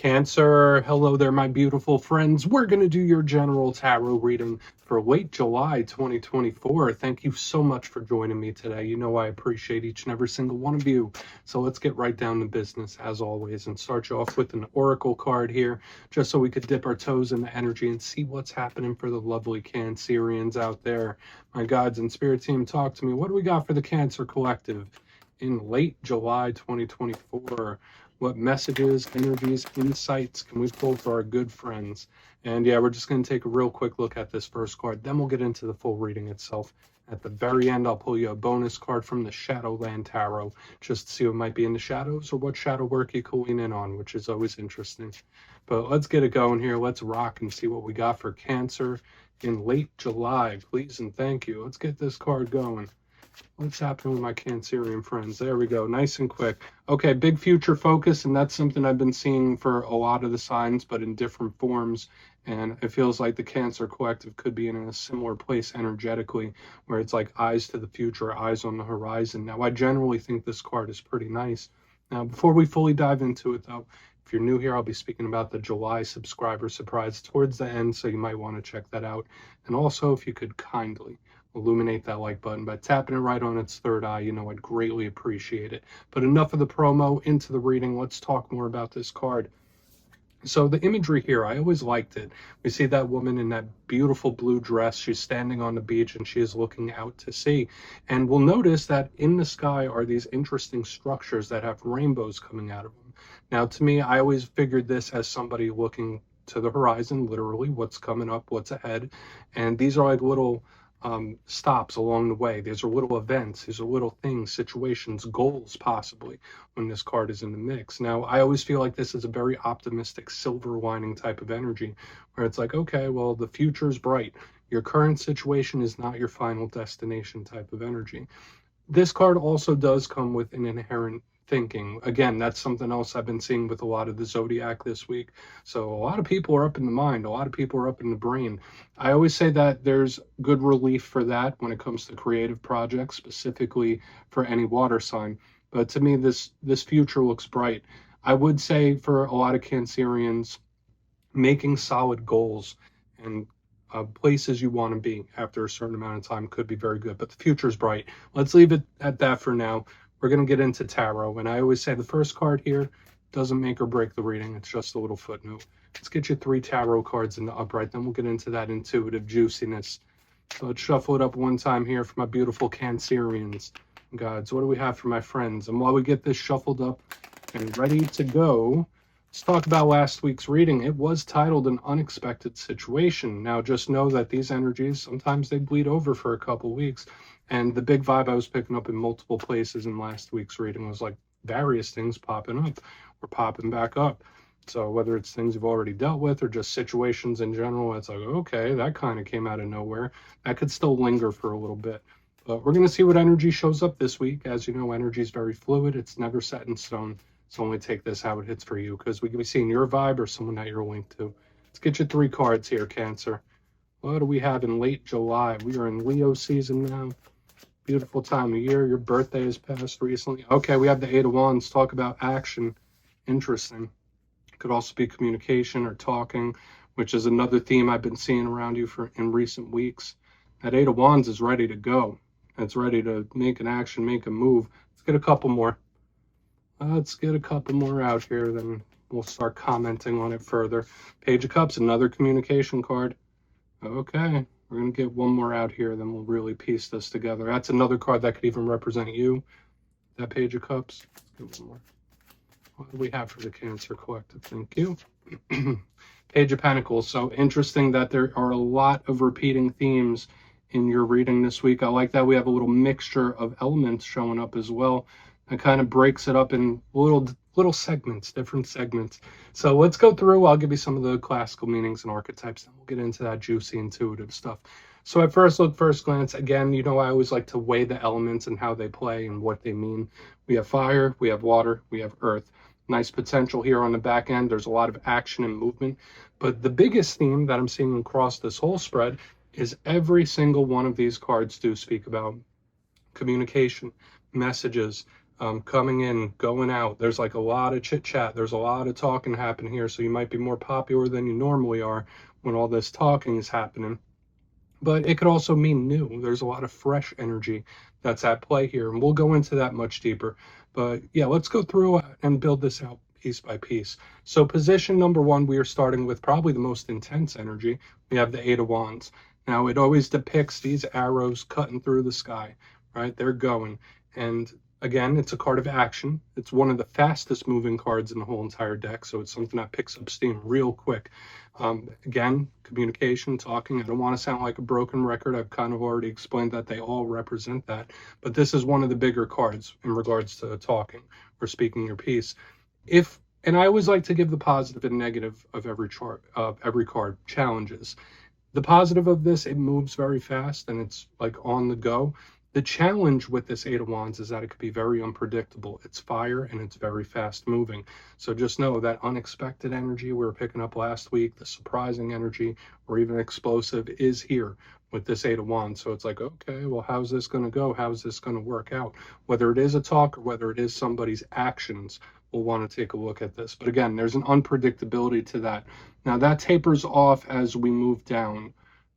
Cancer, hello there, my beautiful friends. We're going to do your general tarot reading for late July 2024. Thank you so much for joining me today. You know I appreciate each and every single one of you. So let's get right down to business as always and start you off with an oracle card here, just so we could dip our toes in the energy and see what's happening for the lovely Cancerians out there. My guides and spirit team, talk to me. What do we got for the Cancer Collective in late July 2024? What messages, energies, insights can we pull for our good friends? And yeah, we're just going to take a real quick look at this first card. Then we'll get into the full reading itself. At the very end, I'll pull you a bonus card from the Shadowland Tarot, just to see what might be in the shadows or what shadow work you can lean in on, which is always interesting. But let's get it going here. Let's rock and see what we got for Cancer in late July. Please and thank you. Let's get this card going. What's happening with my Cancerian friends? There we go. Nice and quick. Okay, big future focus, and that's something I've been seeing for a lot of the signs, but in different forms. And it feels like the Cancer Collective could be in a similar place energetically, where it's like eyes to the future, eyes on the horizon. Now, I generally think this card is pretty nice. Now, before we fully dive into it, though, if you're new here, I'll be speaking about the July subscriber surprise towards the end, so you might want to check that out. And also, if you could kindly illuminate that like button by tapping it right on its third eye, you know I'd greatly appreciate it. But enough of the promo, into the reading. Let's talk more about this card. So the imagery here, I always liked it. We see that woman in that beautiful blue dress. She's standing on the beach and she is looking out to sea. And we'll notice that in the sky are these interesting structures that have rainbows coming out of them. Now, to me, I always figured this as somebody looking to the horizon, literally, what's coming up, what's ahead. And these are like little stops along the way. These are little events, these are little things, situations, goals possibly, when this card is in the mix. Now, I always feel like this is a very optimistic silver lining type of energy, where it's like, okay, well, the future's bright. Your current situation is not your final destination type of energy. This card also does come with an inherent thinking. Again, that's something else I've been seeing with a lot of the zodiac this week. So a lot of people are up in the mind, a lot of people are up in the brain. I always say that there's good relief for that when it comes to creative projects, specifically for any water sign. But to me, this future looks bright. I would say for a lot of Cancerians, making solid goals and places you want to be after a certain amount of time could be very good, but the future is bright. Let's leave it at that for now. We're going to get into tarot, and I always say the first card here doesn't make or break the reading. It's just a little footnote. Let's get you 3 tarot cards in the upright, then we'll get into that intuitive juiciness. So let's shuffle it up one time here for my beautiful Cancerians. Gods, what do we have for my friends? And while we get this shuffled up and ready to go, let's talk about last week's reading. It was titled An Unexpected Situation. Now, just know that these energies, sometimes they bleed over for a couple weeks. And the big vibe I was picking up in multiple places in last week's reading was like various things popping up or popping back up. So whether it's things you've already dealt with or just situations in general, it's like, okay, that kind of came out of nowhere. That could still linger for a little bit. But we're going to see what energy shows up this week. As you know, energy is very fluid. It's never set in stone. So only take this how it hits for you, because we can be seeing your vibe or someone that you're linked to. Let's get you 3 cards here, Cancer. What do we have in late July? We are in Leo season now. Beautiful time of year. Your birthday has passed recently. Okay, we have the 8 of Wands. Talk about action. Interesting. Could also be communication or talking, which is another theme I've been seeing around you in recent weeks. That 8 of Wands is ready to go. It's ready to make an action, make a move. Let's get a couple more. Let's get a couple more out here, then we'll start commenting on it further. Page of Cups, another communication card. Okay, we're going to get one more out here, then we'll really piece this together. That's another card that could even represent you, that Page of Cups. Let's get one more. What do we have for the Cancer Collective? Thank you. Page of Pentacles. So interesting that there are a lot of repeating themes in your reading this week. I like that we have a little mixture of elements showing up as well. That kind of breaks it up in little segments, different segments. So let's go through. I'll give you some of the classical meanings and archetypes, and we'll get into that juicy intuitive stuff. So at first look, first glance, again, you know I always like to weigh the elements and how they play and what they mean. We have fire, we have water, we have earth. Nice potential here on the back end. There's a lot of action and movement. But the biggest theme that I'm seeing across this whole spread is every single one of these cards do speak about communication, messages, coming in, going out. There's like a lot of chit chat. There's a lot of talking happening here. So you might be more popular than you normally are when all this talking is happening. But it could also mean new. There's a lot of fresh energy that's at play here. And we'll go into that much deeper. But yeah, let's go through and build this out piece by piece. So position number one, we are starting with probably the most intense energy. We have the Eight of Wands. Now, it always depicts these arrows cutting through the sky, right? They're going. And again, it's a card of action. It's one of the fastest moving cards in the whole entire deck. So it's something that picks up steam real quick. Again, communication, talking. I don't want to sound like a broken record. I've kind of already explained that they all represent that. But this is one of the bigger cards in regards to talking or speaking your piece. And I always like to give the positive and negative of every chart, of every card, challenges. The positive of this, it moves very fast and it's like on the go. The challenge with this Eight of Wands is that it could be very unpredictable. It's fire and it's very fast moving. So just know that unexpected energy we were picking up last week, the surprising energy or even explosive is here with this Eight of Wands. So it's like, okay, well, how's this going to go? How's this going to work out? Whether it is a talk or whether it is somebody's actions, we'll want to take a look at this. But again, there's an unpredictability to that. Now that tapers off as we move down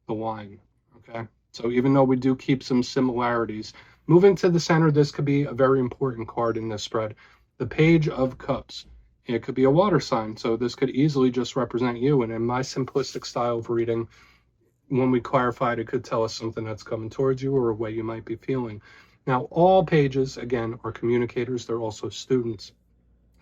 the line, okay? So even though we do keep some similarities, moving to the center, this could be a very important card in this spread. The Page of Cups. It could be a water sign, so this could easily just represent you. And in my simplistic style of reading, when we clarified, it could tell us something that's coming towards you or a way you might be feeling. Now, all pages, again, are communicators. They're also students.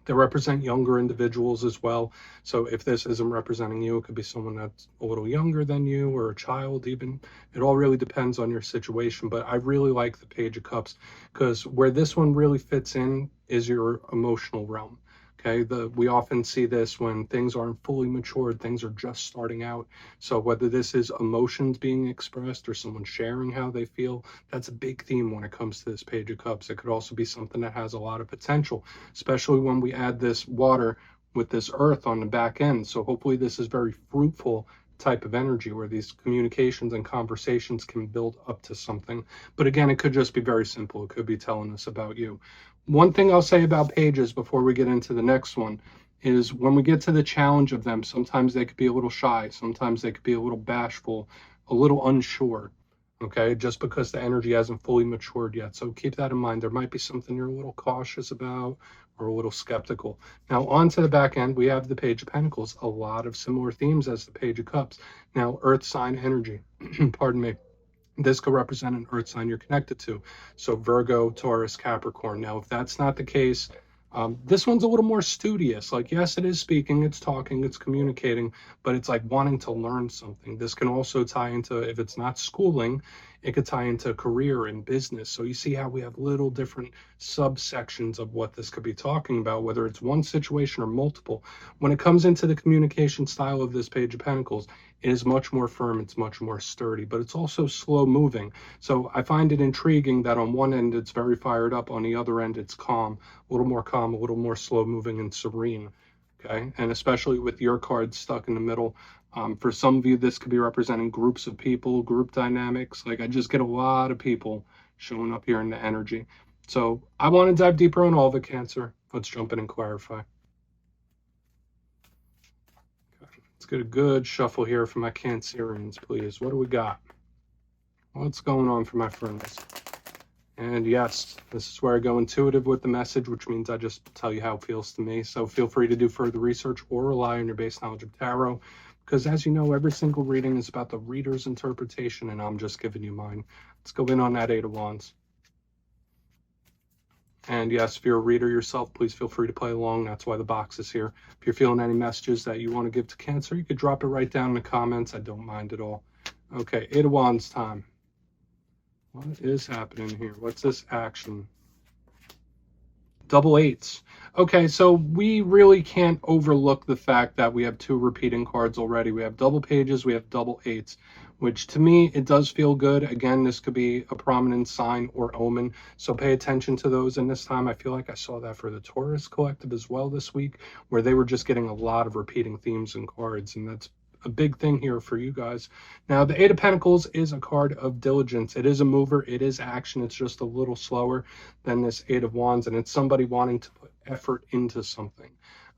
They represent younger individuals as well. So if this isn't representing you, it could be someone that's a little younger than you or a child even. It all really depends on your situation. But I really like the Page of Cups because where this one really fits in is your emotional realm. Okay, we often see this when things aren't fully matured, things are just starting out. So whether this is emotions being expressed or someone sharing how they feel, that's a big theme when it comes to this Page of Cups. It could also be something that has a lot of potential, especially when we add this water with this earth on the back end. So hopefully this is very fruitful type of energy where these communications and conversations can build up to something. But again, it could just be very simple. It could be telling us about you. One thing I'll say about pages before we get into the next one is when we get to the challenge of them, sometimes they could be a little shy, sometimes they could be a little bashful, a little unsure, okay, just because the energy hasn't fully matured yet. So keep that in mind. There might be something you're a little cautious about or a little skeptical. Now, on to the back end, we have the Page of Pentacles, a lot of similar themes as the Page of Cups. Now, earth sign energy, pardon me. This could represent an earth sign you're connected to. So Virgo, Taurus, Capricorn. Now, if that's not the case, this one's a little more studious. Like, yes, it is speaking, it's talking, it's communicating, but it's like wanting to learn something. This can also tie into, if it's not schooling, it could tie into career and business. So you see how we have little different subsections of what this could be talking about, whether it's one situation or multiple. When it comes into the communication style of this Page of Pentacles, it is much more firm, it's much more sturdy, but it's also slow moving. So I find it intriguing that on one end it's very fired up, on the other end it's calm, a little more slow moving and serene. Okay, and especially with your cards stuck in the middle, for some of you this could be representing groups of people, group dynamics. Like, I just get a lot of people showing up here in the energy. So I want to dive deeper on all of it, Cancer. Let's jump in and clarify. Let's get a good shuffle here for my Cancerians, please. What do we got? What's going on for my friends? And yes, this is where I go intuitive with the message, which means I just tell you how it feels to me. So feel free to do further research or rely on your base knowledge of tarot, because as you know, every single reading is about the reader's interpretation, and I'm just giving you mine. Let's go in on that Eight of Wands. And yes, if you're a reader yourself, please feel free to play along. That's why the box is here. If you're feeling any messages that you want to give to Cancer, you could drop it right down in the comments. I don't mind at all. Okay, Eight of Wands time. What is happening here? What's this action? Double eights. Okay, so we really can't overlook the fact that we have two repeating cards already. We have double pages, we have double eights, which to me, it does feel good. Again, this could be a prominent sign or omen, so pay attention to those. And this time, I feel like I saw that for the Taurus collective as well this week, where they were just getting a lot of repeating themes and cards, and that's a big thing here for you guys. Now, the Eight of Pentacles is a card of diligence. It is a mover. It is action. It's just a little slower than this Eight of Wands, and it's somebody wanting to put effort into something.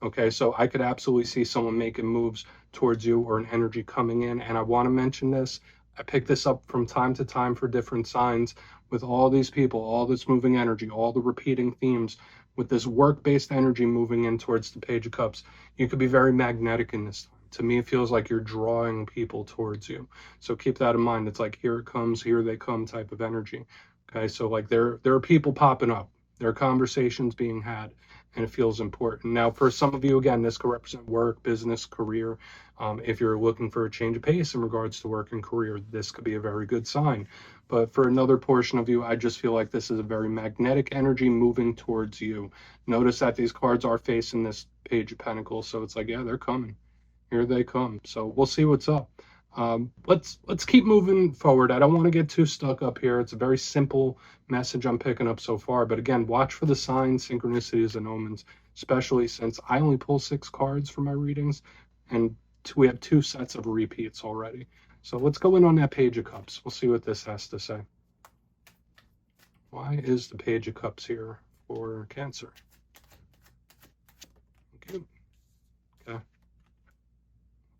Okay, so I could absolutely see someone making moves towards you or an energy coming in. And I want to mention this. I pick this up from time to time for different signs with all these people, all this moving energy, all the repeating themes with this work-based energy moving in towards the Page of Cups. You could be very magnetic in this time. To me, it feels like you're drawing people towards you. So keep that in mind. It's like, here it comes, here they come type of energy. Okay, so like there are people popping up. There are conversations being had, and it feels important. Now, for some of you, again, this could represent work, business, career. If you're looking for a change of pace in regards to work and career, this could be a very good sign. But for another portion of you, I just feel like this is a very magnetic energy moving towards you. Notice that these cards are facing this Page of Pentacles, so it's like, yeah, they're coming. Here they come. So we'll see what's up. Let's keep moving forward. I don't want to get too stuck up here. It's a very simple message I'm picking up so far. But again, watch for the signs, synchronicities, and omens, especially since I only pull 6 cards for my readings, and we have 2 sets of repeats already. So let's go in on that Page of Cups. We'll see what this has to say. Why is the Page of Cups here for Cancer? Okay. Okay.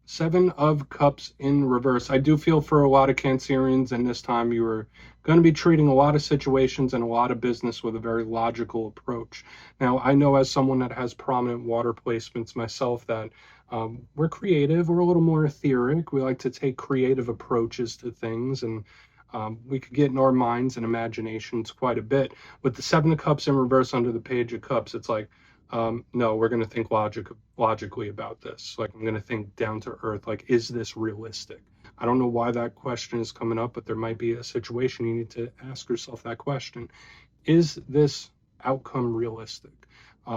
7 of Cups in reverse. I do feel for a lot of Cancerians, and this time you are going to be treating a lot of situations and a lot of business with a very logical approach. Now, I know as someone that has prominent water placements myself that we're creative, we're a little more etheric. We like to take creative approaches to things, and we could get in our minds and imaginations quite a bit. With the 7 of Cups in reverse under the Page of Cups, it's like, no, we're going to think logically about this. Like, I'm going to think down to earth. Like, is this realistic? I don't know why that question is coming up, but there might be a situation you need to ask yourself that question. Is this outcome realistic?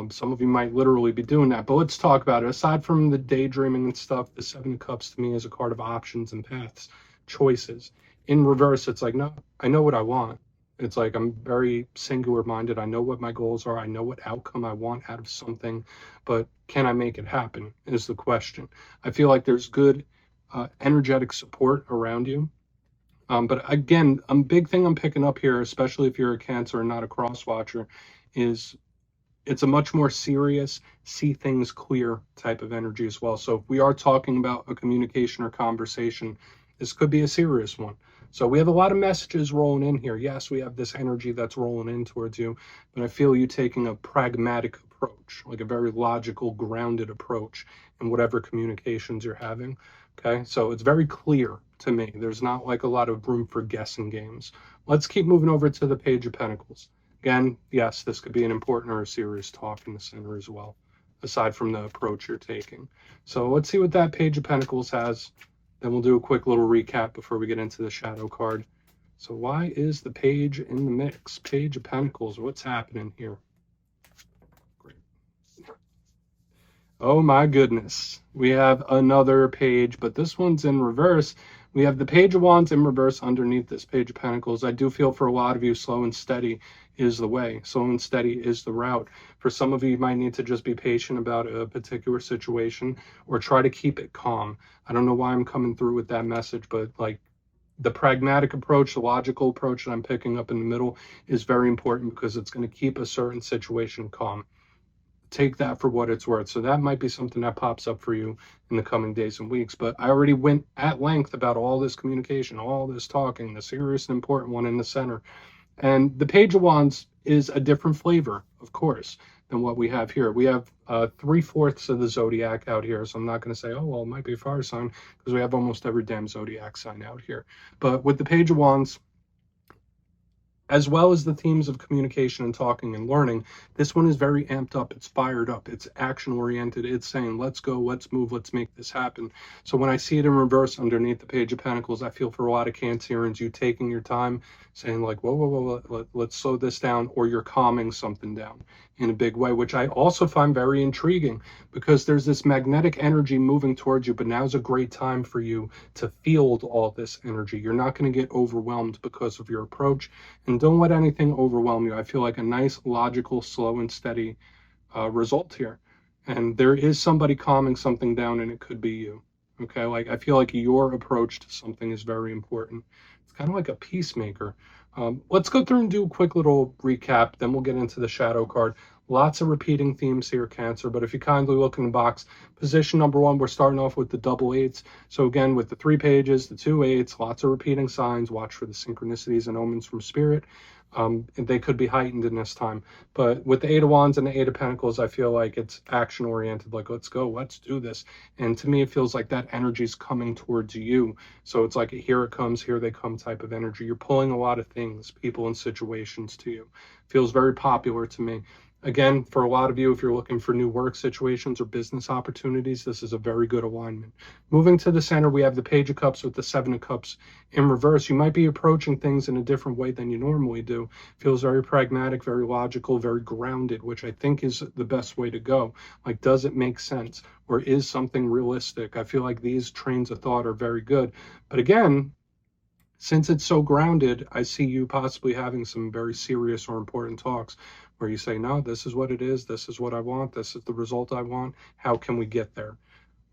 Some of you might literally be doing that, but let's talk about it. Aside from the daydreaming and stuff, the 7 of Cups to me is a card of options and paths, choices. In reverse, it's like, no, I know what I want. It's like, I'm very singular minded. I know what my goals are. I know what outcome I want out of something, but can I make it happen is the question. I feel like there's good energetic support around you. But again, a big thing I'm picking up here, especially if you're a Cancer and not a cross watcher, is it's a much more serious, see things clear type of energy as well. So if we are talking about a communication or conversation, this could be a serious one. So we have a lot of messages rolling in here. Yes, we have this energy that's rolling in towards you, but I feel you taking a pragmatic approach, like a very logical, grounded approach in whatever communications you're having. Okay, so it's very clear to me. There's not like a lot of room for guessing games. Let's keep moving over to the Page of Pentacles. Again, yes, this could be an important or a serious talk in the center as well, aside from the approach you're taking. So let's see what that Page of Pentacles has. Then we'll do a quick little recap before we get into the shadow card. So why is the Page in the mix? Page of Pentacles, what's happening here? Great. Oh my goodness. We have another page, but this one's in reverse. We have the Page of Wands in reverse underneath this Page of Pentacles. I do feel for a lot of you, slow and steady is the way. Slow and steady is the route. For some of you, you might need to just be patient about a particular situation or try to keep it calm. I don't know why I'm coming through with that message, but like the pragmatic approach, the logical approach that I'm picking up in the middle is very important because it's going to keep a certain situation calm. Take that for what it's worth. So that might be something that pops up for you in the coming days and weeks. But I already went at length about all this communication, all this talking, the serious and important one in the center. And the Page of Wands is a different flavor, of course, than what we have here. We have 3/4 of the zodiac out here. So I'm not going to say, oh, well, it might be a fire sign, because we have almost every damn zodiac sign out here. But with the Page of Wands, as well as the themes of communication and talking and learning, this one is very amped up. It's fired up. It's action oriented. It's saying, let's go, let's move, let's make this happen. So when I see it in reverse underneath the Page of Pentacles, I feel for a lot of Cancerians, you taking your time, saying like, whoa, let's slow this down, or you're calming something down in a big way, which I also find very intriguing, because there's this magnetic energy moving towards you, but now's a great time for you to field all this energy. You're not going to get overwhelmed because of your approach, and don't let anything overwhelm you. I feel like a nice, logical, slow and steady result here. And there is somebody calming something down, and it could be you. Okay, like I feel like your approach to something is very important. It's kind of like a peacemaker. Let's go through and do a quick little recap, then we'll get into the shadow card. Lots of repeating themes here, Cancer, but if you kindly look in the box, position number one, we're starting off with the double eights. So again, with the 3 pages, the 2 eights, lots of repeating signs. Watch for the synchronicities and omens from spirit. And they could be heightened in this time. But with the Eight of Wands and the Eight of Pentacles, I feel like it's action oriented, like let's go, let's do this. And to me, it feels like that energy is coming towards you. So it's like here it comes, here they come type of energy. You're pulling a lot of things, people and situations to you. Feels very popular to me. Again, for a lot of you, if you're looking for new work situations or business opportunities, this is a very good alignment. Moving to the center, we have the Page of Cups with the Seven of Cups in reverse. You might be approaching things in a different way than you normally do. Feels very pragmatic, very logical, very grounded, which I think is the best way to go. Like, does it make sense? Or is something realistic? I feel like these trains of thought are very good. But again, since it's so grounded, I see you possibly having some very serious or important talks where you say, no, this is what it is. This is what I want. This is the result I want. How can we get there?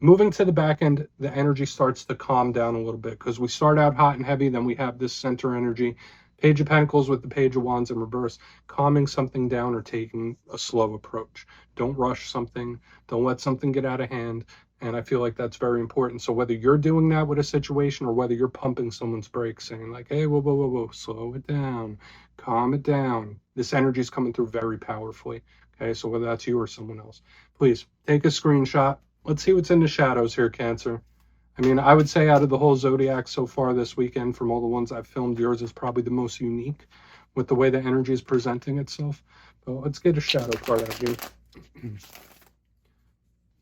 Moving to the back end, the energy starts to calm down a little bit because we start out hot and heavy. Then we have this center energy. Page of Pentacles with the Page of Wands in reverse, calming something down or taking a slow approach. Don't rush something. Don't let something get out of hand. And I feel like that's very important. So whether you're doing that with a situation or whether you're pumping someone's brakes, saying like, hey, whoa, whoa, whoa, whoa, slow it down, calm it down. This energy is coming through very powerfully. Okay, so whether that's you or someone else, please take a screenshot. Let's see what's in the shadows here, Cancer. I mean, I would say out of the whole Zodiac so far this weekend, from all the ones I've filmed, yours is probably the most unique with the way the energy is presenting itself. But let's get a shadow card out here.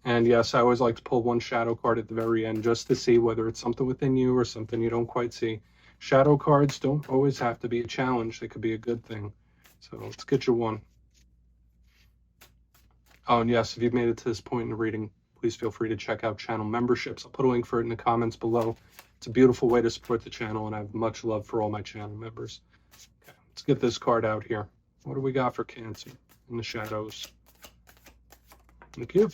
And yes, I always like to pull one shadow card at the very end just to see whether it's something within you or something you don't quite see. Shadow cards don't always have to be a challenge. They could be a good thing. So let's get you one. Oh, and yes, if you've made it to this point in the reading, please feel free to check out channel memberships. I'll put a link for it in the comments below. It's a beautiful way to support the channel, and I have much love for all my channel members. Okay, let's get this card out here. What do we got for Cancer in the shadows? Thank you.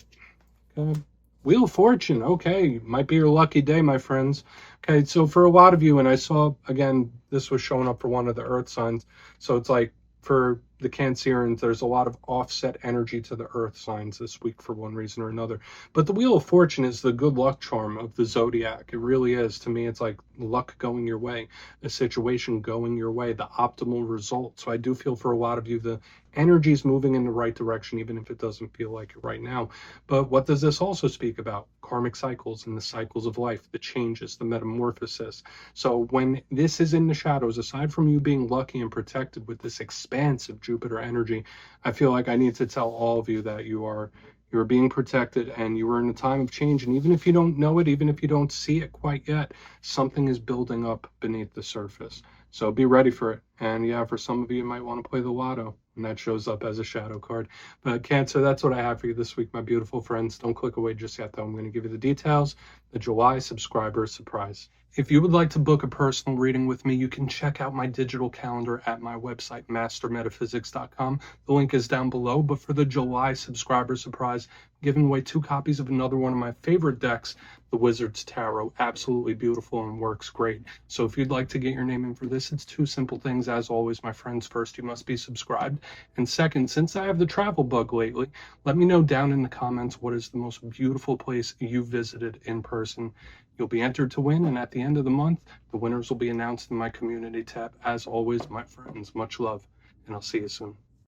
Okay. Wheel of Fortune. Okay, might be your lucky day, my friends. Okay, so for a lot of you, and I saw, again, this was showing up for one of the earth signs. So it's like for the Cancerians, there's a lot of offset energy to the earth signs this week for one reason or another. But the Wheel of Fortune is the good luck charm of the Zodiac. It really is. To me, it's like luck going your way, a situation going your way, the optimal result. So I do feel for a lot of you, the energy is moving in the right direction, even if it doesn't feel like it right now. But what does this also speak about? Karmic cycles and the cycles of life, the changes, the metamorphosis. So when this is in the shadows, aside from you being lucky and protected with this expansive Jupiter energy, I feel like I need to tell all of you that you're being protected and you are in a time of change. And even if you don't know it, even if you don't see it quite yet, something is building up beneath the surface. So be ready for it. And yeah, for some of you, you might want to play the lotto, and that shows up as a shadow card. But Cancer, that's what I have for you this week, my beautiful friends. Don't click away just yet, though. I'm going to give you the details, the July subscriber surprise. If you would like to book a personal reading with me, you can check out my digital calendar at my website, mastermetaphysics.com. The link is down below. But for the July subscriber surprise, I'm giving away 2 copies of another one of my favorite decks, the Wizard's Tarot. Absolutely beautiful and works great. So if you'd like to get your name in for this, it's 2 simple things. As always, my friends, first, you must be subscribed. And second, since I have the travel bug lately, let me know down in the comments what is the most beautiful place you visited in person. You'll be entered to win, and at the end of the month, the winners will be announced in my community tab. As always, my friends, much love, and I'll see you soon.